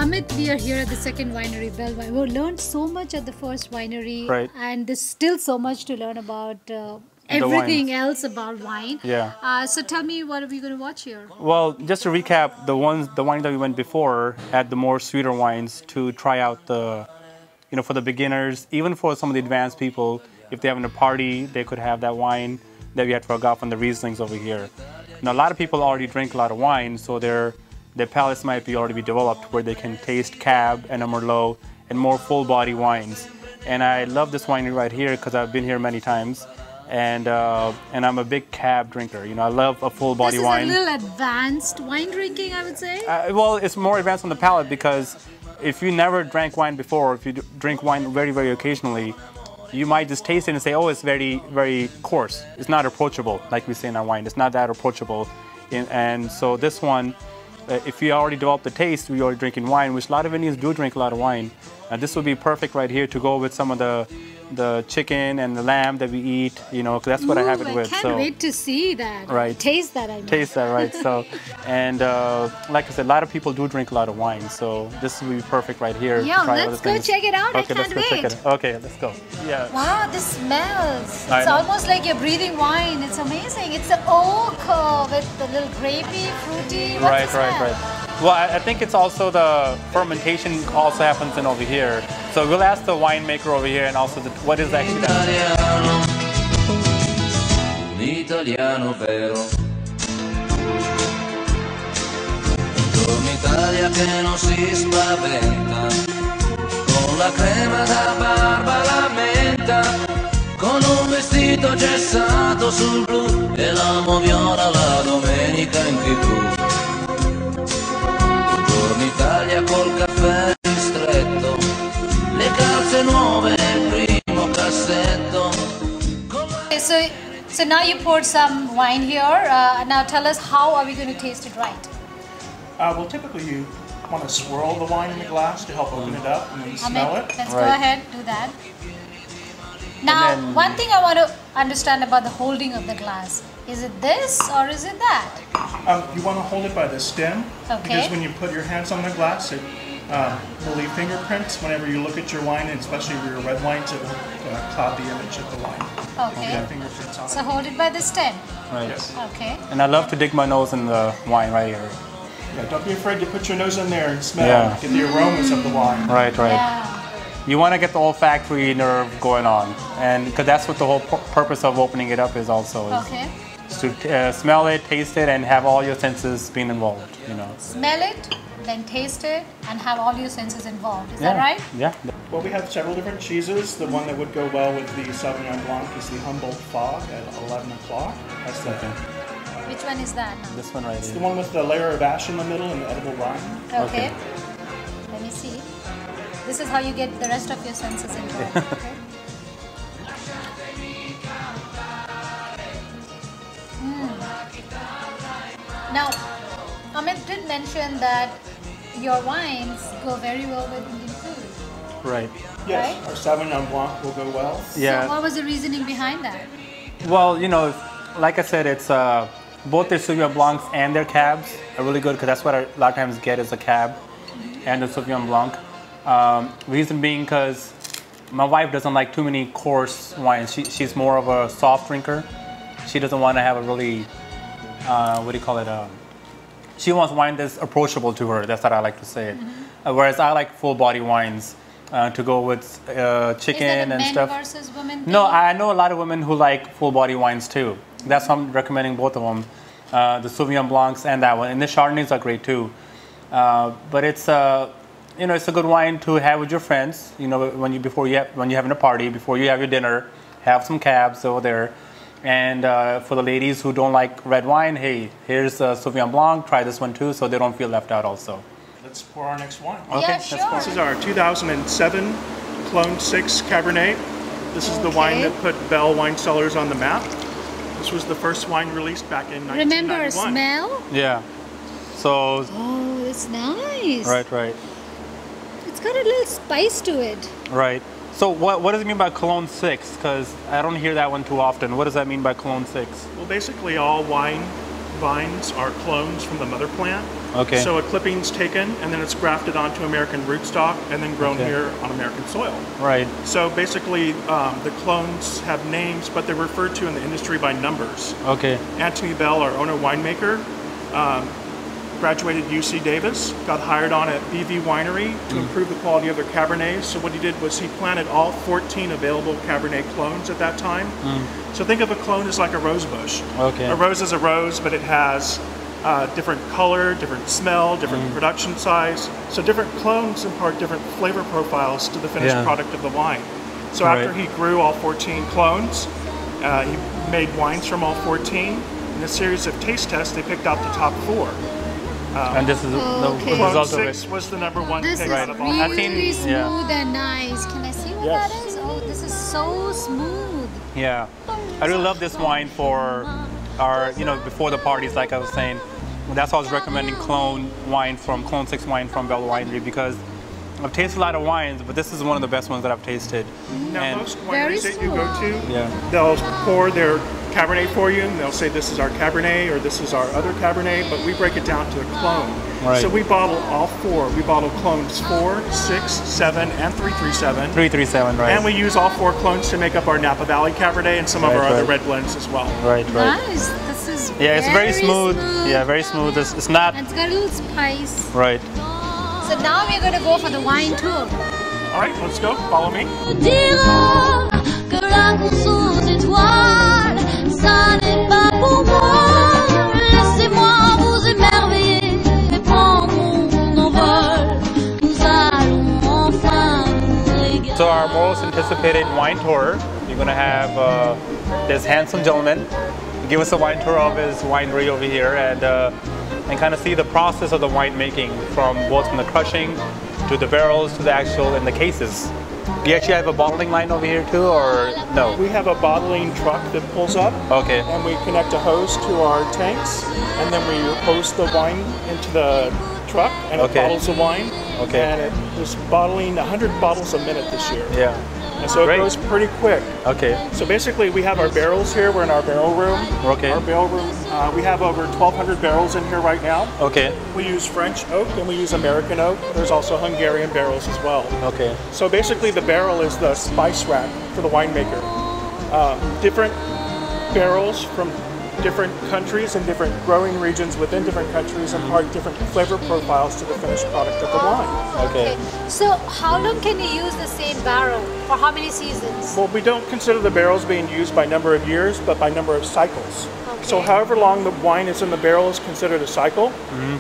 Amit, we are here at the second winery, Bell Wine. We learned so much at the first winery, Right. and there's still so much to learn about everything else about wine. Yeah. So tell me, what are we going to watch here? Well, just to recap, the wine that we went before had the more sweeter wines to try out for the beginners, even for some of the advanced people, if they're having a party, they could have that wine that we had to forgot from the Rieslings over here. Now, a lot of people already drink a lot of wine, so their palates might be already developed where they can taste Cab and a Merlot and more full body wines. And I love this winery right here because I've been here many times. And I'm a big Cab drinker. I love a full body wine. This is a little advanced wine drinking, I would say. Well, it's more advanced on the palate because if you never drank wine before, if you drink wine very, very occasionally, you might just taste it and say, oh, it's very, very coarse. It's not approachable, like we say in our wine. It's not that approachable. And so this one, if you already developed the taste, we are drinking wine, which a lot of Indians do drink a lot of wine. This would be perfect right here to go with some of the chicken and the lamb that we eat, because that's what I have it with. I can't wait to see that. Right. Taste that, I mean. Taste that, right. So, and like I said, a lot of people do drink a lot of wine, so this would be perfect right here. Yeah, let's go check it out. Okay, I can't wait. Check it out. Okay, let's go. Yeah. Wow, this smells. It's almost like you're breathing wine. It's amazing. It's the oak with the little grapey, fruity. What's Right. Well, I think it's also the fermentation also happens in over here. So we'll ask the winemaker over here and also what is actually that. Un italiano vero. Torna Italia che non si spaventa, con la crema da barba la menta, con un vestito gessato sul blu e la moviola la domenica in TV. Italia col caffè ristretto, le calze nuove nel primo cassetto. Okay, so now you poured some wine here. Now tell us, how are we going to taste it right? Well, typically you want to swirl the wine in the glass to help open it up and then smell it. Let's go ahead, do that. Now, one thing I want to understand about the holding of the glass. Is it this or is it that? You want to hold it by the stem, because when you put your hands on the glass, it will leave fingerprints whenever you look at your wine, and especially for your red wines, it will cloud the image of the wine. Okay. Fingerprints on so hold it by the stem. Right. Yes. Okay. And I love to dig my nose in the wine right here. Yeah, don't be afraid to put your nose in there and smell, get the aromas of the wine. Right. Yeah. You want to get the olfactory nerve going on, and because that's what the whole purpose of opening it up is also. Okay. To smell it, taste it, and have all your senses being involved, Smell it, then taste it, and have all your senses involved. Is that right? Yeah. Well, we have several different cheeses. The one that would go well with the Sauvignon Blanc is the Humboldt Fog at 11 o'clock. That's the, Which one is that now? This one right it's here. the one with the layer of ash in the middle and the edible rind. Okay. Let me see. This is how you get the rest of your senses involved. Okay. Now, Amit did mention that your wines go very well with Indian food. Right. Yes, Right? our Sauvignon Blanc will go well. Yeah. So what was the reasoning behind that? Well, like I said, it's both their Sauvignon Blancs and their Cabs are really good because that's what I a lot of times get is a Cab and the Sauvignon Blanc. Reason being because my wife doesn't like too many coarse wines. She's more of a soft drinker. She doesn't want to have a really, she wants wine that's approachable to her. That's how I like to say it. Whereas I like full body wines to go with chicken and stuff. Men versus women thing? No, I know a lot of women who like full body wines too. That's why I'm recommending both of them, the Sauvignon Blancs and that one. And the Chardonnays are great too. But it's it's a good wine to have with your friends. When you're having a party, before you have your dinner, have some Cabs over there. And for the ladies who don't like red wine, hey, here's Sauvignon Blanc. Try this one too, so they don't feel left out also. Let's pour our next wine. Okay, Yeah, sure. that's This is our 2007 Clone 6 Cabernet. This is the wine that put Bell Wine Cellars on the map. This was the first wine released back in 1991. Remember smell? Yeah. So. Oh, it's nice. Right. It's got a little spice to it. Right. So what does it mean by Cologne 6? Because I don't hear that one too often. What does that mean by Cologne 6? Well, basically all wine vines are clones from the mother plant. Okay. So a clipping's taken and then it's grafted onto American rootstock and then grown here on American soil. Right. So basically, the clones have names, but they're referred to in the industry by numbers. Okay. Anthony Bell, our owner winemaker, graduated UC Davis, got hired on at BV Winery to improve the quality of their Cabernets. So what he did was he planted all 14 available Cabernet clones at that time. So think of a clone as like a rose bush. Okay. A rose is a rose, but it has different color, different smell, different production size. So different clones impart different flavor profiles to the finished product of the wine. So after he grew all 14 clones, he made wines from all 14. In a series of taste tests, they picked out the top 4. And this is the Clone result of 6 it. was the #1 This pick is out of all. really smooth and nice. Can I see what that is? Oh, this is so smooth. Yeah. I really love this wine for our, before the parties, like I was saying. That's why I was recommending Clone 6 wine from Bell Winery, because I've tasted a lot of wines, but this is one of the best ones that I've tasted. Now, And most wineries that you go to, Yeah. they'll pour their Cabernet for you, and they'll say this is our Cabernet or this is our other Cabernet, but we break it down to a clone. Right. So we bottle all 4. We bottle clones 4, 6, 7, and 337. 337, right? And we use all 4 clones to make up our Napa Valley Cabernet and some of our other red blends as well. Right. Nice. This is Yeah, it's very smooth. Yeah, very smooth. It's not And it's got a little spice. right. So now we're going to go for the wine tour. All right, let's go. Follow me. Dira que la course aux étoiles, ça n'est pas pour moi. Laissez-moi vous émerveiller et prendre mon envol. Nous allons enfin nous régaler. So our most anticipated wine tour, you're gonna have this handsome gentleman give us a wine tour of his winery over here, and kind of see the process of the winemaking from the crushing to the barrels to the actual in the cases. Do you actually have a bottling line over here too, or no? We have a bottling truck that pulls up. Okay. And we connect a hose to our tanks, and then we hose the wine into the truck, and it bottles the wine. Okay. And it is bottling 100 bottles a minute this year. Yeah. And so it goes pretty quick. Okay. So basically, we have our barrels here. We're in our barrel room. Okay. Our barrel room. We have over 1,200 barrels in here right now. Okay. We use French oak and we use American oak. There's also Hungarian barrels as well. Okay. So basically, the barrel is the spice rack for the winemaker. Different barrels from different countries and different growing regions within different countries impart different flavor profiles to the finished product of the wine. Okay. So how long can you use the same barrel? For how many seasons? Well, we don't consider the barrels being used by number of years, but by number of cycles. So however long the wine is in the barrel is considered a cycle.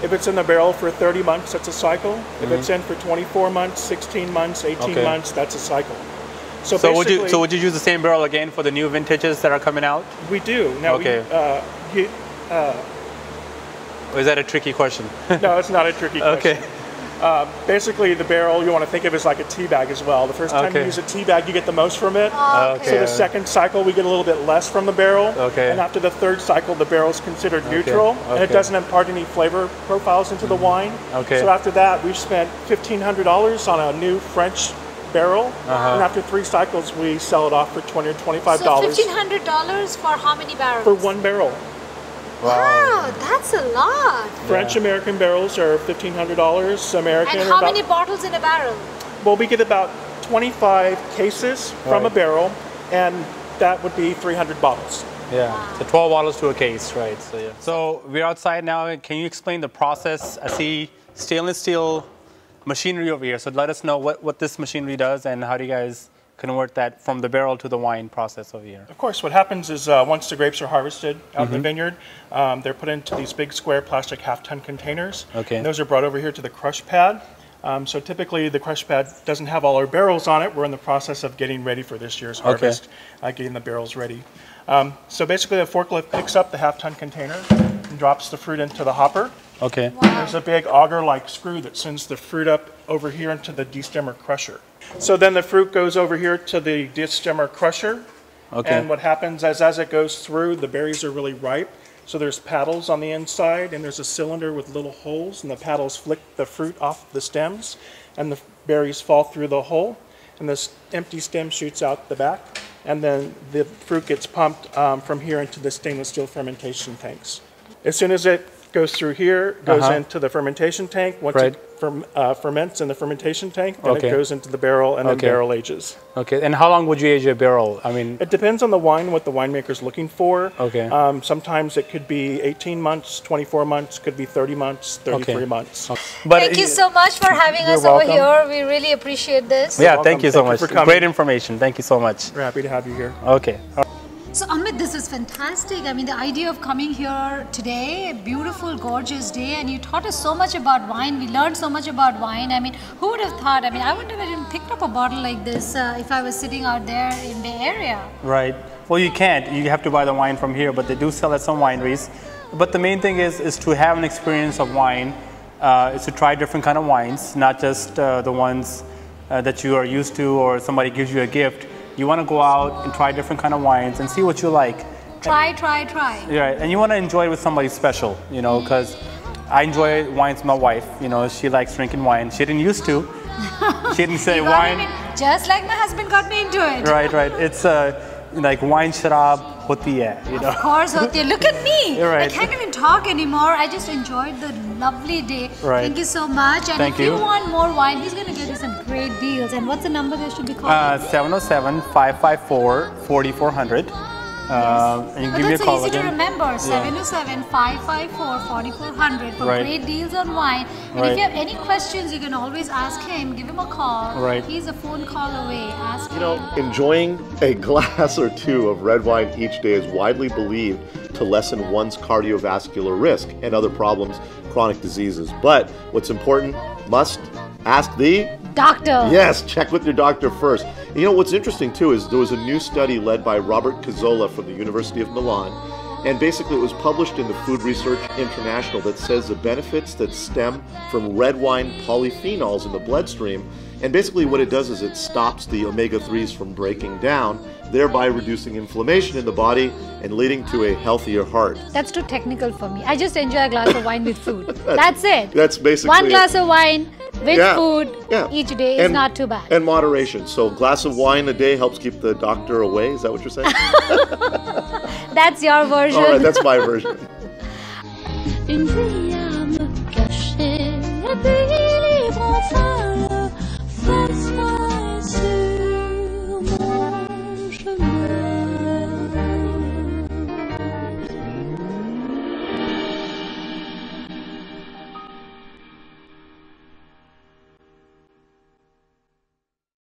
If it's in the barrel for 30 months, that's a cycle. If it's in for 24 months, 16 months, 18 months, that's a cycle. So would you use the same barrel again for the new vintages that are coming out? We do. Now, Or is that a tricky question? no, it's not a tricky question. Okay. Basically, the barrel you want to think of as like a tea bag as well. The first time you use a tea bag, you get the most from it. So the second cycle, we get a little bit less from the barrel. Okay. And after the third cycle, the barrel is considered neutral, and it doesn't impart any flavor profiles into the wine. Okay. So after that, we've spent $1,500 on a new French barrel, and after 3 cycles, we sell it off for $20 or $25. So $1,500 for how many barrels? For 1 barrel. Wow, that's a lot. French American barrels are $1,500. American. And how many bottles in a barrel? Well, we get about 25 cases from a barrel, and that would be 300 bottles. Yeah, so 12 bottles to a case, right? So yeah. So we're outside now. Can you explain the process? I see stainless steel machinery over here. So let us know what this machinery does and how do you guys convert that from the barrel to the wine process over here? Of course, what happens is once the grapes are harvested out in the vineyard, they're put into these big square plastic half-ton containers. Okay. And those are brought over here to the crush pad. So typically the crush pad doesn't have all our barrels on it. We're in the process of getting ready for this year's harvest, getting the barrels ready. So basically the forklift picks up the half-ton container and drops the fruit into the hopper. Okay. Wow. There's a big auger-like screw that sends the fruit up over here into the destemmer crusher. So then the fruit goes over here to the destemmer crusher. Okay. And what happens is as it goes through, the berries are really ripe. So there's paddles on the inside, and there's a cylinder with little holes, and the paddles flick the fruit off the stems, and the berries fall through the hole, and this empty stem shoots out the back, and then the fruit gets pumped from here into the stainless steel fermentation tanks. As soon as it goes through here, goes into the fermentation tank. Once Right. it ferments in the fermentation tank, then Okay. it goes into the barrel and then Okay. barrel ages. Okay, and how long would you age a barrel? I mean, It depends on the wine, what the winemaker's looking for. Okay. Sometimes it could be 18 months, 24 months, could be 30 months, 33 months. but Thank you so much for having us You're over welcome. here. We really appreciate this. Yeah, welcome. thank you so Thank you much. for coming. Great information. Thank you so much. We're happy to have you here. Okay. So Amit, this is fantastic. I mean, the idea of coming here today, a beautiful, gorgeous day, and you taught us so much about wine. We learned so much about wine. I mean, who would have thought? I mean, I wouldn't have even picked up a bottle like this if I was sitting out there in the area. Right. Well, you can't. You have to buy the wine from here, but they do sell at some wineries. But the main thing is to have an experience of wine, is to try different kind of wines, not just the ones that you are used to or somebody gives you a gift. You want to go out and try different kind of wines and see what you like. Try. Right, and you want to enjoy it with somebody special, you know, because I enjoy wines with my wife. You know, she likes drinking wine. She didn't used to. She didn't say You got wine. me, just like my husband got me into it. Right. It's like wine sharab hoti hai, you know. Of course, Hotia. Look at me. You're right. I can't even talk anymore. I just enjoyed the lovely day. Right. Thank you so much. And Thank if you you. want more wine, he's going to give you some great deals. And what's the number they should be calling? 707-554-4400. And you can But give me a that's so call easy to again. remember. 707-554-4400 for Right. great deals on wine. And Right. if you have any questions, you can always ask him. Give him a call. Right. He's a phone call away. Ask You him. know, enjoying a glass or two of red wine each day is widely believed to lessen one's cardiovascular risk and other problems, chronic diseases. But what's important, must ask the Doctor. Yes, check with your doctor first. And you know what's interesting too is there was a new study led by Robert Cazzola from the University of Milan, and basically it was published in the Food Research International that says the benefits that stem from red wine polyphenols in the bloodstream, and basically what it does is it stops the omega-3s from breaking down, thereby reducing inflammation in the body and leading to a healthier heart. That's too technical for me. I just enjoy a glass of wine with food. That's it. That's basically One it. glass of wine with Yeah, food yeah. each day is not too bad. And moderation. So a glass of wine a day helps keep the doctor away. Is that what you're saying? That's your version. All right, that's my version. Une vie à me cacher, et puis